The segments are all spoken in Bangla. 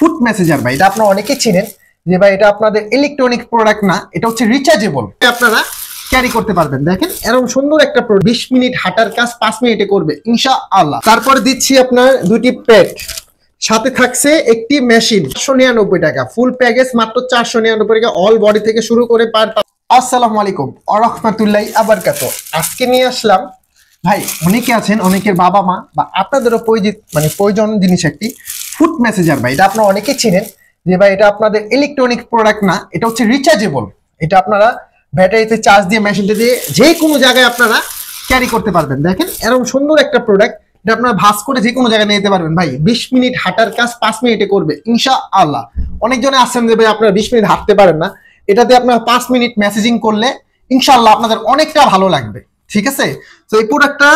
ফুড মেসেঞ্জার ভাই, এটা আপনারা অনেকেই চিনেন যে ভাই এটা আপনাদের ইলেকট্রনিক প্রোডাক্ট না, এটা হচ্ছে রিচার্জেবল। আপনারা ক্যারি করতে পারবেন। দেখেন এরকম সুন্দর একটা 20 মিনিট হাঁটার কাজ 5 মিনিটে করবে ইনশাআল্লাহ। তারপর দিচ্ছি আপনার দুটি প্যাড, সাথে থাকছে একটি মেশিন, 499 টাকা। ফুল প্যাকেজ মাত্র 499 টাকা, অল বডি থেকে শুরু করে পার। আসসালামু আলাইকুম ওয়া রাহমাতুল্লাহি ওয়া বারাকাতুহু। আজকে নিয়ে আসলাম ভাই, অনেকে আছেন, অনেকের বাবা মা বা আপনাদেরও প্রয়োজন জিনিস একটি ফুড মেসেঞ্জার ভাই, এটা আপনারা অনেকেই চিনেন যে ভাই এটা আপনাদের ইলেকট্রনিক প্রোডাক্ট না, এটা হচ্ছে রিচার্জেবল। এটা আপনারা ব্যাটারিতে চার্জ দিয়ে মেশিনটা দিয়ে যে কোনো জায়গায় আপনারা ক্যারি করতে পারবেন। দেখেন এরকম সুন্দর একটা প্রোডাক্ট, এটা আপনারা ভাঁজ করে যে কোনো জায়গায় নিয়ে যেতে পারবেন ভাই। 20 মিনিট হাঁটার কাজ 5 মিনিটে করবে ইনশাআল্লাহ। অনেকজনে আসছেন যে ভাই আপনারা 20 মিনিট হাঁটতে পারেন না, এটাতে আপনারা 5 মিনিট মেসেজিং করলে ইনশাআল্লাহ আপনাদের অনেকটা ভালো লাগবে। ঠিক আছে, তো এই প্রোডাক্টটা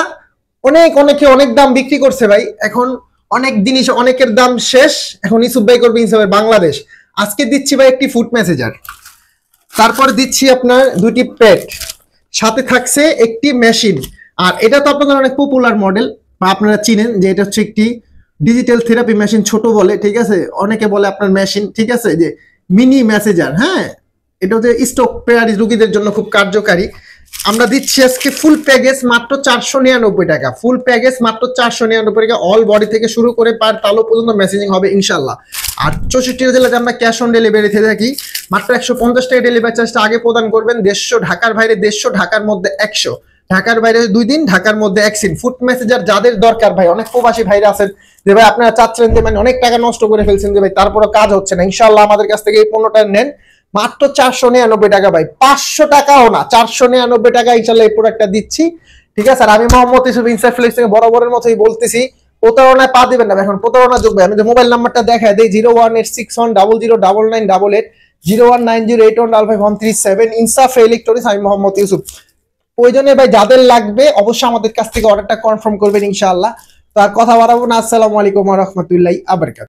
অনেকে অনেক দাম বিক্রি করছে ভাই। এখন অনেক জিনিস অনেকের দাম শেষ, এখন ইসুফ ভাই করবে ইনসাফের বাংলাদেশ। আজকে দিচ্ছি ভাই একটি ফুড মেসেঞ্জার, তারপর দিচ্ছি আপনার দুটি প্যাড, সাথে থাকছে একটি মেশিন। আর এটা তো আপনাদের অনেক পপুলার মডেল বা আপনারা চিনেন যে এটা হচ্ছে একটি ডিজিটাল থেরাপি মেশিন, ছোট বলে, ঠিক আছে, অনেকে বলে আপনার মেশিন, ঠিক আছে, যে মিনি মেসেঞ্জার। হ্যাঁ, এটা হচ্ছে স্ট্রোক পেয়ারি রোগীদের জন্য খুব কার্যকারী। আমরা দিচ্ছি আজকে ফুল প্যাকেজ মাত্র 499 টাকা। ফুল প্যাকেজ মাত্র 499 টাকা, অল বডি থেকে শুরু করে পার তালু পর্যন্ত মেসেজিং হবে ইনশাআল্লাহ। আর 64 জেলাতে আমরা ক্যাশ অন ডেলিভারিতে থাকি। মাত্র 150 টাকা ডেলিভারি চার্জটা আগে প্রদান করবেন। 150 ঢাকার বাইরে 150, ঢাকার মধ্যে 100, ঢাকার বাইরে 2 দিন, ঢাকার মধ্যে 1 দিন। ফুড মেসেঞ্জার যাদের দরকার ভাই, অনেক প্রবাসী ভাইরা আছেন যে ভাই আপনারা চাচ্ছেন যে অনেক টাকা নষ্ট করে ফেলছেন যে ভাই তারপরে কাজ হচ্ছে না, ইনশাআল্লাহ আমাদের কাছ থেকে এই পণ্যটা নেন মাত্র 499 টাকা ভাই, 500 টাকাও না, 499 টাকা ইনশাআল্লাহ এই প্রোডাক্টটা দিচ্ছি। ঠিক আছে, আর আমি মোহাম্মদ ইউসুফ ইনসাইড ফ্লেক্স থেকে বরাবরের মতোই বলতেছি, প্রতারণায় পা দিবেন না। এখন প্রতারণা যোগ ভাই, আমি যে মোবাইল নাম্বারটা দেখায় দেই 01861009988, 01908155137, ইনসাফ ইলেকট্রনিক্স। আমি মোহাম্মদ ইউসুফ। প্রয়োজনে ভাই যাদের লাগবে অবশ্যই আমাদের কাছ থেকে অর্ডারটা কনফার্ম করবেন ইনশাআল্লাহ। তার কথা বাড়াবো না। আসসালামু আলাইকুম ওয়া রাহমাতুল্লাহি ওয়া বারাকাতুহু।